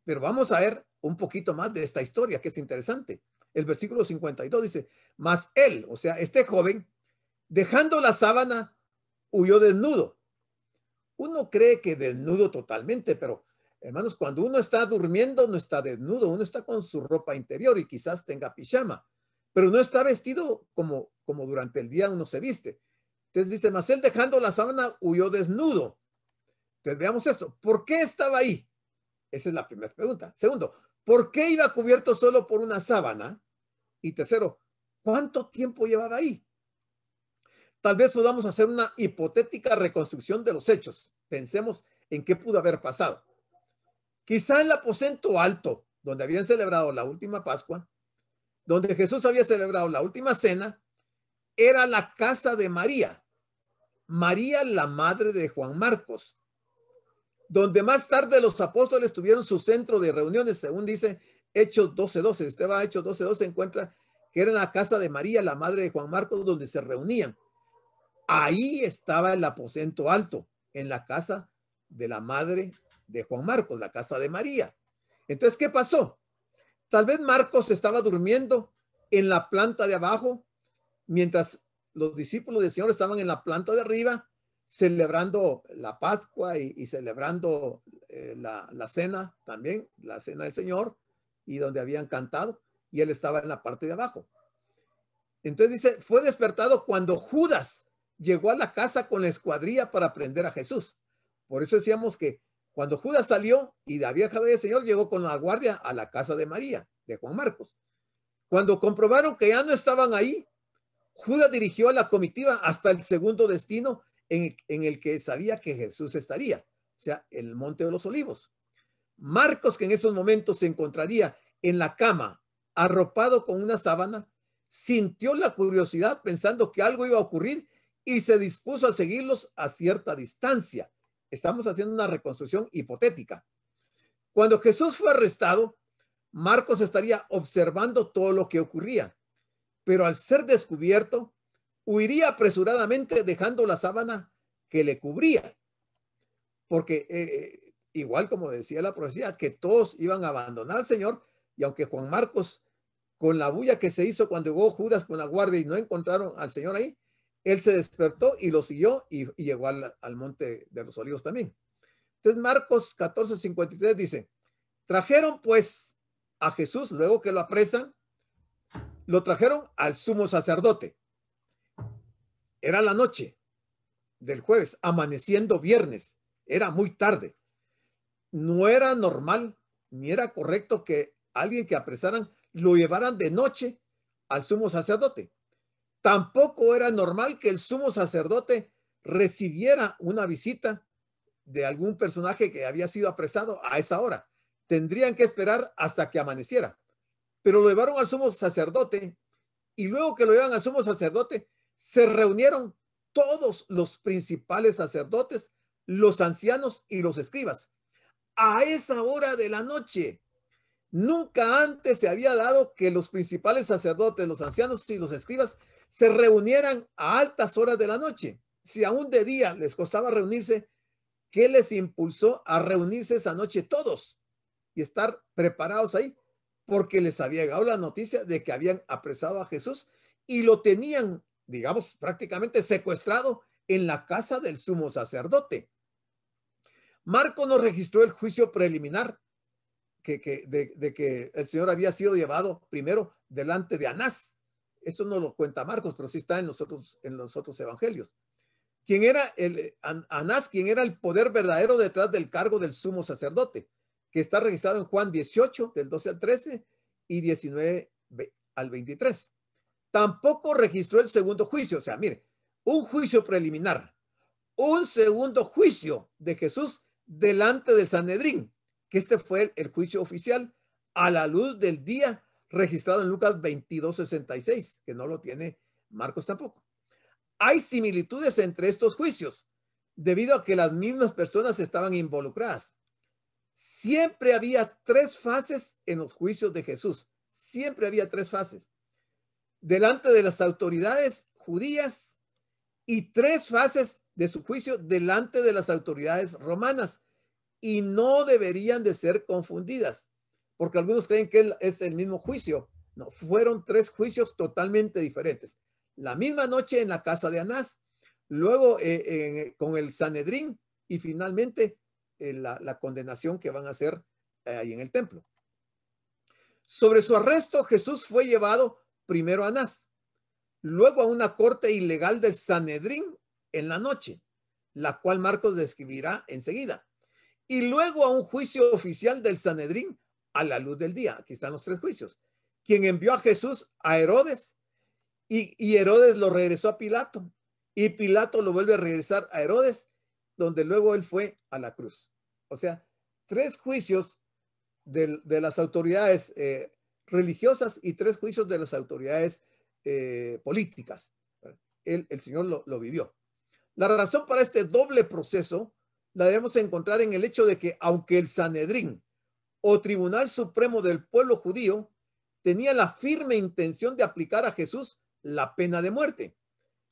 Pero vamos a ver un poquito más de esta historia, que es interesante. El versículo 52 dice, mas él, o sea, este joven, dejando la sábana, huyó desnudo. Uno cree que desnudo totalmente, pero hermanos, cuando uno está durmiendo, no está desnudo, uno está con su ropa interior y quizás tenga pijama, pero no está vestido como durante el día uno se viste. Entonces dice, mas él dejando la sábana huyó desnudo. Entonces veamos esto. ¿Por qué estaba ahí? Esa es la primera pregunta. Segundo, ¿por qué iba cubierto solo por una sábana? Y tercero, ¿cuánto tiempo llevaba ahí? Tal vez podamos hacer una hipotética reconstrucción de los hechos. Pensemos en qué pudo haber pasado. Quizá en el aposento alto, donde habían celebrado la última Pascua, donde Jesús había celebrado la última cena, era la casa de María. María, la madre de Juan Marcos, donde más tarde los apóstoles tuvieron su centro de reuniones, según dice Hechos 12:12. Usted va a Hechos 12:12, encuentra que era la casa de María, la madre de Juan Marcos, donde se reunían. Ahí estaba el aposento alto, en la casa de la madre de Juan Marcos, la casa de María. Entonces, ¿qué pasó? Tal vez Marcos estaba durmiendo en la planta de abajo, mientras los discípulos del Señor estaban en la planta de arriba, celebrando la Pascua y celebrando la cena también, la cena del Señor, y donde habían cantado, y él estaba en la parte de abajo. Entonces dice, fue despertado cuando Judas llegó a la casa con la escuadrilla para prender a Jesús. Por eso decíamos que cuando Judas salió y había dejado al Señor, llegó con la guardia a la casa de María, de Juan Marcos. Cuando comprobaron que ya no estaban ahí, Judas dirigió a la comitiva hasta el segundo destino en el que sabía que Jesús estaría, o sea, el Monte de los Olivos. Marcos, que en esos momentos se encontraría en la cama, arropado con una sábana, sintió la curiosidad pensando que algo iba a ocurrir y se dispuso a seguirlos a cierta distancia. Estamos haciendo una reconstrucción hipotética. Cuando Jesús fue arrestado, Marcos estaría observando todo lo que ocurría, pero al ser descubierto, huiría apresuradamente dejando la sábana que le cubría, porque igual como decía la profecía, que todos iban a abandonar al Señor, y aunque Juan Marcos, con la bulla que se hizo cuando llegó Judas con la guardia y no encontraron al Señor ahí, él se despertó y lo siguió y llegó al Monte de los Olivos también. Entonces Marcos 14:53 dice, trajeron pues a Jesús, luego que lo apresan, lo trajeron al sumo sacerdote. Era la noche del jueves, amaneciendo viernes, era muy tarde. No era normal ni era correcto que alguien que apresaran lo llevaran de noche al sumo sacerdote. Tampoco era normal que el sumo sacerdote recibiera una visita de algún personaje que había sido apresado a esa hora. Tendrían que esperar hasta que amaneciera. Pero lo llevaron al sumo sacerdote y luego que lo llevan al sumo sacerdote, se reunieron todos los principales sacerdotes, los ancianos y los escribas. A esa hora de la noche, nunca antes se había dado que los principales sacerdotes, los ancianos y los escribas se reunieran a altas horas de la noche. Si aún de día les costaba reunirse, ¿qué les impulsó a reunirse esa noche todos y estar preparados ahí? porque les había llegado la noticia de que habían apresado a Jesús y lo tenían, digamos, prácticamente secuestrado en la casa del sumo sacerdote. Marcos nos registró el juicio preliminar de que el Señor había sido llevado primero delante de Anás. Esto no lo cuenta Marcos, pero sí está en los otros evangelios. ¿Quién era Anás? ¿Quién era el poder verdadero detrás del cargo del sumo sacerdote? Que está registrado en Juan 18, del 12 al 13 y 19 al 23. Tampoco registró el segundo juicio. O sea, mire, un juicio preliminar, un segundo juicio de Jesús delante del Sanedrín, que este fue el juicio oficial a la luz del día registrado en Lucas 22:66, que no lo tiene Marcos tampoco. Hay similitudes entre estos juicios, debido a que las mismas personas estaban involucradas. Siempre había tres fases en los juicios de Jesús. Siempre había tres fases. Delante de las autoridades judías y tres fases de su juicio delante de las autoridades romanas. Y no deberían de ser confundidas, porque algunos creen que es el mismo juicio. No, fueron tres juicios totalmente diferentes. La misma noche en la casa de Anás, luego con el Sanedrín y finalmente la condenación que van a hacer ahí en el templo. Sobre su arresto, Jesús fue llevado primero a Anás, luego a una corte ilegal del Sanedrín en la noche, la cual Marcos describirá enseguida, y luego a un juicio oficial del Sanedrín a la luz del día. Aquí están los tres juicios. Quien envió a Jesús a Herodes y Herodes lo regresó a Pilato y Pilato lo vuelve a regresar a Herodes, donde luego él fue a la cruz. O sea, tres juicios de las autoridades religiosas y tres juicios de las autoridades políticas. El Señor lo vivió. La razón para este doble proceso la debemos encontrar en el hecho de que aunque el Sanedrín o Tribunal Supremo del pueblo judío tenía la firme intención de aplicar a Jesús la pena de muerte,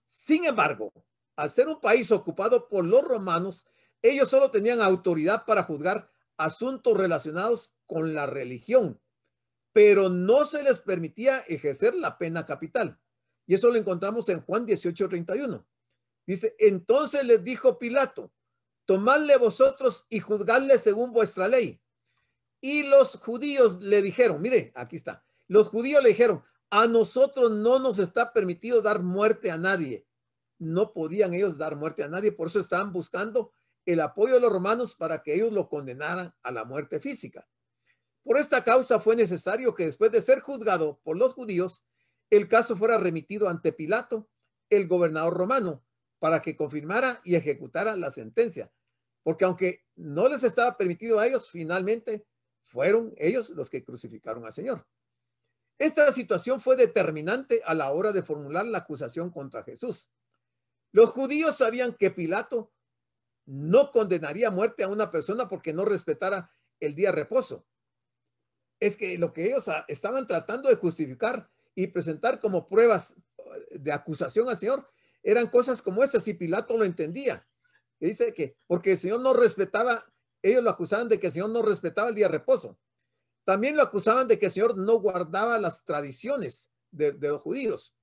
sin embargo, al ser un país ocupado por los romanos, ellos solo tenían autoridad para juzgar asuntos relacionados con la religión, pero no se les permitía ejercer la pena capital. Y eso lo encontramos en Juan 18:31. Dice, entonces les dijo Pilato, tomadle vosotros y juzgadle según vuestra ley. Y los judíos le dijeron, mire, aquí está, los judíos le dijeron, a nosotros no nos está permitido dar muerte a nadie. No podían ellos dar muerte a nadie, por eso estaban buscando el apoyo de los romanos para que ellos lo condenaran a la muerte física. Por esta causa fue necesario que después de ser juzgado por los judíos, el caso fuera remitido ante Pilato, el gobernador romano, para que confirmara y ejecutara la sentencia. Porque aunque no les estaba permitido a ellos, finalmente fueron ellos los que crucificaron al Señor. Esta situación fue determinante a la hora de formular la acusación contra Jesús. Los judíos sabían que Pilato no condenaría a muerte a una persona porque no respetara el día de reposo. Es que lo que ellos estaban tratando de justificar y presentar como pruebas de acusación al Señor eran cosas como estas, y Pilato lo entendía. Y dice que porque el Señor no respetaba, ellos lo acusaban de que el Señor no respetaba el día de reposo. También lo acusaban de que el Señor no guardaba las tradiciones de los judíos.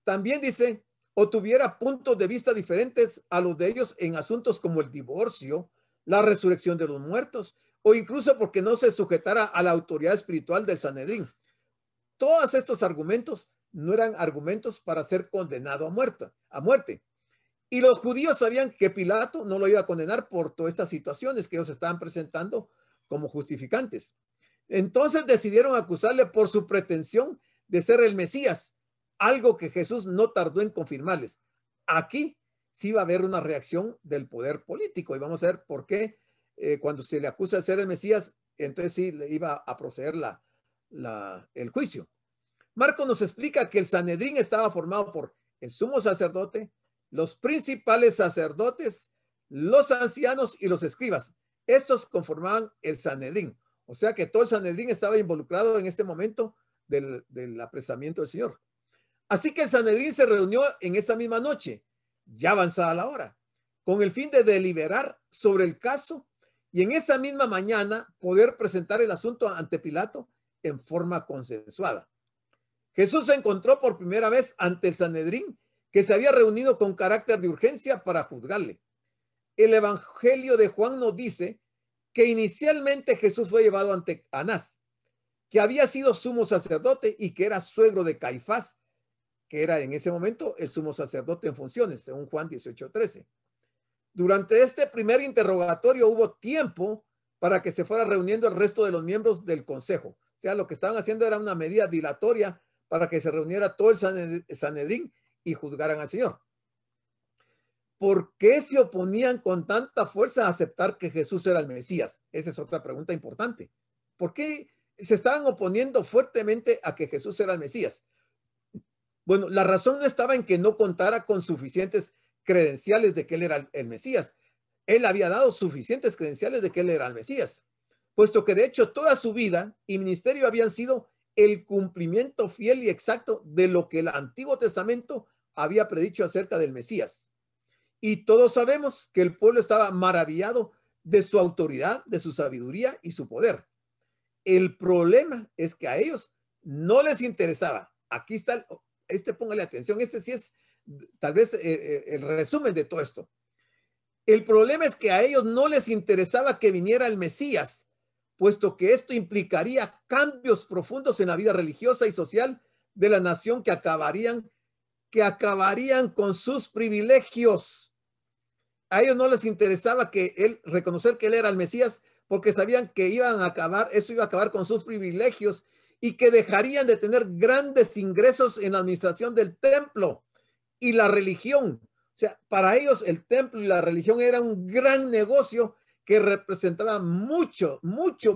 También dice, o tuviera puntos de vista diferentes a los de ellos en asuntos como el divorcio, la resurrección de los muertos, o incluso porque no se sujetara a la autoridad espiritual del Sanedrín. Todos estos argumentos no eran argumentos para ser condenado a muerte. Y los judíos sabían que Pilato no lo iba a condenar por todas estas situaciones que ellos estaban presentando como justificantes. Entonces decidieron acusarle por su pretensión de ser el Mesías, algo que Jesús no tardó en confirmarles. Aquí sí va a haber una reacción del poder político y vamos a ver por qué cuando se le acusa de ser el Mesías, entonces sí le iba a proceder el juicio. Marcos nos explica que el Sanedrín estaba formado por el sumo sacerdote, los principales sacerdotes, los ancianos y los escribas. Estos conformaban el Sanedrín. O sea que todo el Sanedrín estaba involucrado en este momento del apresamiento del Señor. Así que el Sanedrín se reunió en esa misma noche, ya avanzada la hora, con el fin de deliberar sobre el caso y en esa misma mañana poder presentar el asunto ante Pilato en forma consensuada. Jesús se encontró por primera vez ante el Sanedrín, que se había reunido con carácter de urgencia para juzgarle. El Evangelio de Juan nos dice que inicialmente Jesús fue llevado ante Anás, que había sido sumo sacerdote y que era suegro de Caifás, que era en ese momento el sumo sacerdote en funciones, según Juan 18:13. Durante este primer interrogatorio hubo tiempo para que se fuera reuniendo el resto de los miembros del consejo. O sea, lo que estaban haciendo era una medida dilatoria para que se reuniera todo el Sanedrín y juzgaran al Señor. ¿Por qué se oponían con tanta fuerza a aceptar que Jesús era el Mesías? Esa es otra pregunta importante. ¿Por qué se estaban oponiendo fuertemente a que Jesús era el Mesías? Bueno, la razón no estaba en que no contara con suficientes credenciales de que él era el Mesías. Él había dado suficientes credenciales de que él era el Mesías, puesto que de hecho toda su vida y ministerio habían sido el cumplimiento fiel y exacto de lo que el Antiguo Testamento había predicho acerca del Mesías. Y todos sabemos que el pueblo estaba maravillado de su autoridad, de su sabiduría y su poder. El problema es que a ellos no les interesaba. Aquí está, póngale atención, sí es tal vez el resumen de todo esto. El problema es que a ellos no les interesaba que viniera el Mesías, puesto que esto implicaría cambios profundos en la vida religiosa y social de la nación que acabarían con sus privilegios. A ellos no les interesaba reconocer que él era el Mesías, porque sabían que eso iba a acabar con sus privilegios y que dejarían de tener grandes ingresos en la administración del templo y la religión. O sea, para ellos el templo y la religión era un gran negocio que representaba mucho,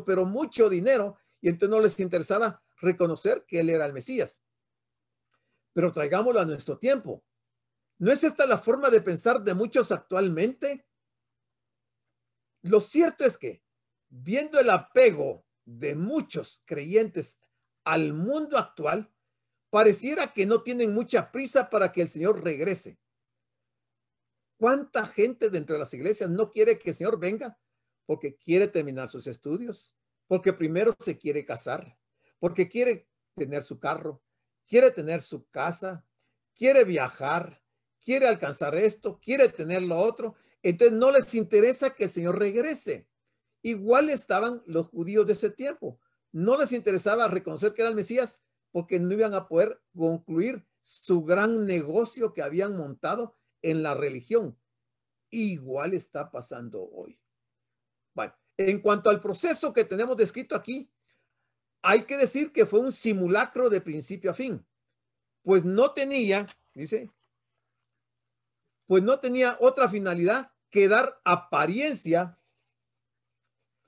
pero mucho dinero, y entonces no les interesaba reconocer que él era el Mesías. Pero traigámoslo a nuestro tiempo. ¿No es esta la forma de pensar de muchos actualmente? Lo cierto es que, viendo el apego de muchos creyentes al mundo actual, pareciera que no tienen mucha prisa para que el Señor regrese. ¿Cuánta gente dentro de las iglesias no quiere que el Señor venga? Porque quiere terminar sus estudios, porque primero se quiere casar, porque quiere tener su carro, quiere tener su casa, quiere viajar, quiere alcanzar esto, quiere tener lo otro. Entonces no les interesa que el Señor regrese. Igual estaban los judíos de ese tiempo. No les interesaba reconocer que era el Mesías porque no iban a poder concluir su gran negocio que habían montado en la religión. Igual está pasando hoy. Bueno, en cuanto al proceso que tenemos descrito aquí, hay que decir que fue un simulacro de principio a fin, pues no tenía otra finalidad que dar apariencia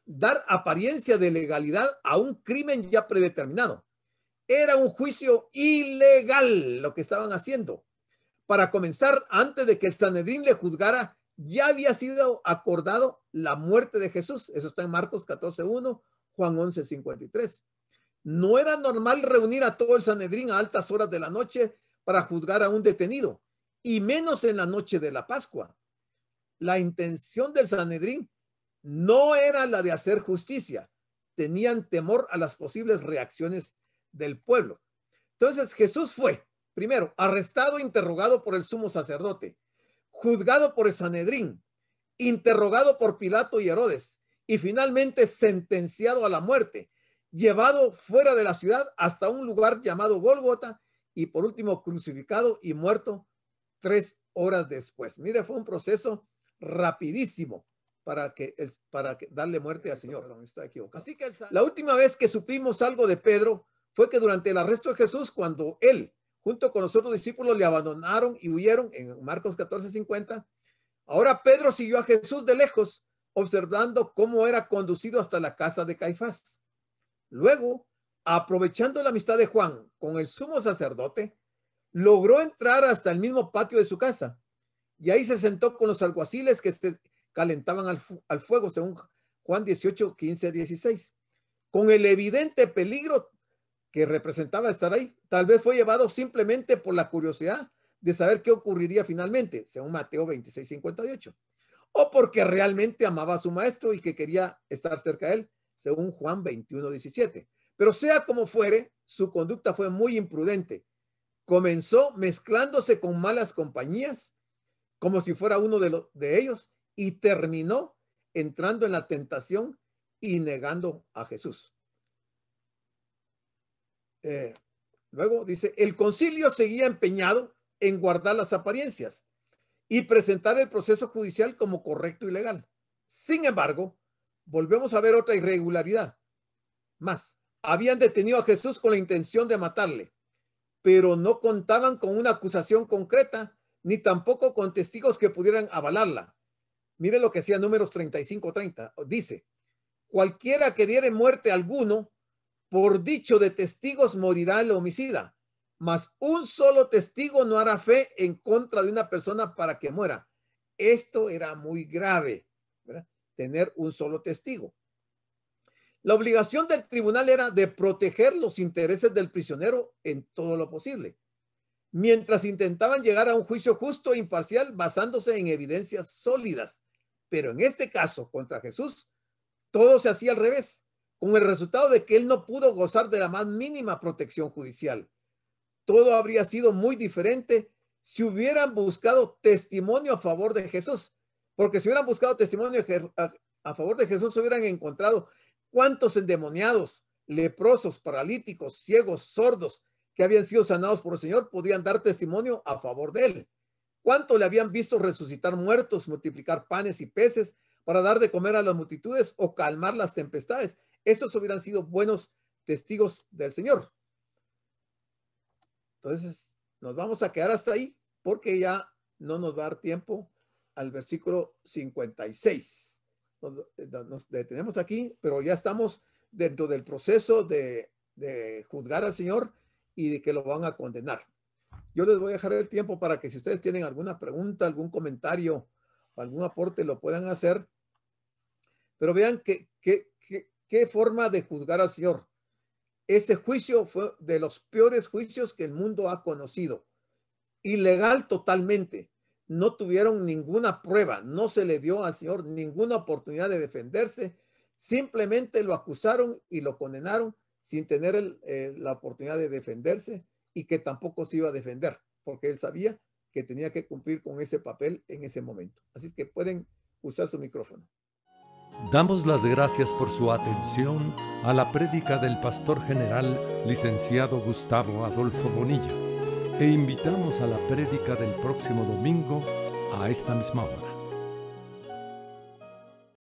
de legalidad a un crimen ya predeterminado. Era un juicio ilegal lo que estaban haciendo. Para comenzar, antes de que el Sanedrín le juzgara, ya había sido acordado la muerte de Jesús. Eso está en Marcos 14:1, Juan 11:53. No era normal reunir a todo el Sanedrín a altas horas de la noche para juzgar a un detenido, y menos en la noche de la Pascua. La intención del Sanedrín no era la de hacer justicia. Tenían temor a las posibles reacciones del pueblo. Entonces Jesús fue, primero, arrestado e interrogado por el sumo sacerdote, juzgado por el Sanedrín, interrogado por Pilato y Herodes, y finalmente sentenciado a la muerte, llevado fuera de la ciudad hasta un lugar llamado Gólgota, y por último crucificado y muerto 3 horas después. Mire, fue un proceso rapidísimo para darle muerte al Señor. Perdón, está equivocado. Así que la última vez que supimos algo de Pedro fue que durante el arresto de Jesús, cuando él, junto con los otros discípulos, le abandonaron y huyeron, en Marcos 14:50, ahora Pedro siguió a Jesús de lejos, observando cómo era conducido hasta la casa de Caifás. Luego, aprovechando la amistad de Juan con el sumo sacerdote, logró entrar hasta el mismo patio de su casa, y ahí se sentó con los alguaciles que se calentaban al fuego, según Juan 18:15-16. Con el evidente peligro que representaba estar ahí, tal vez fue llevado simplemente por la curiosidad de saber qué ocurriría finalmente, según Mateo 26:58, o porque realmente amaba a su maestro y que quería estar cerca de él, según Juan 21:17. Pero sea como fuere, su conducta fue muy imprudente. Comenzó mezclándose con malas compañías, como si fuera uno de ellos, y terminó entrando en la tentación y negando a Jesús. Luego dice, el concilio seguía empeñado en guardar las apariencias y presentar el proceso judicial como correcto y legal. Sin embargo, volvemos a ver otra irregularidad. Más, habían detenido a Jesús con la intención de matarle, pero no contaban con una acusación concreta, ni tampoco con testigos que pudieran avalarla. Mire lo que decía Números 35:30. Dice, cualquiera que diere muerte a alguno, por dicho de testigos morirá el homicida, mas un solo testigo no hará fe en contra de una persona para que muera. Esto era muy grave, ¿verdad? Tener un solo testigo. La obligación del tribunal era de proteger los intereses del prisionero en todo lo posible, mientras intentaban llegar a un juicio justo e imparcial basándose en evidencias sólidas. Pero en este caso, contra Jesús, todo se hacía al revés, con el resultado de que él no pudo gozar de la más mínima protección judicial. Todo habría sido muy diferente si hubieran buscado testimonio a favor de Jesús, porque si hubieran buscado testimonio a favor de Jesús, hubieran encontrado cuántos endemoniados, leprosos, paralíticos, ciegos, sordos, que habían sido sanados por el Señor, podrían dar testimonio a favor de él. ¿Cuánto le habían visto resucitar muertos, multiplicar panes y peces para dar de comer a las multitudes o calmar las tempestades? Esos hubieran sido buenos testigos del Señor. Entonces, nos vamos a quedar hasta ahí porque ya no nos va a dar tiempo al versículo 56. Nos detenemos aquí, pero ya estamos dentro del proceso de juzgar al Señor y de que lo van a condenar. Yo les voy a dejar el tiempo para que si ustedes tienen alguna pregunta, algún comentario, algún aporte, lo puedan hacer. Pero vean qué forma de juzgar al Señor. Ese juicio fue de los peores juicios que el mundo ha conocido. Ilegal totalmente. No tuvieron ninguna prueba. No se le dio al Señor ninguna oportunidad de defenderse. Simplemente lo acusaron y lo condenaron sin tener la oportunidad de defenderse y que tampoco se iba a defender porque él sabía que tenía que cumplir con ese papel en ese momento. Así que pueden usar su micrófono. Damos las gracias por su atención a la prédica del pastor general, licenciado Gustavo Adolfo Bonilla, e invitamos a la prédica del próximo domingo a esta misma hora.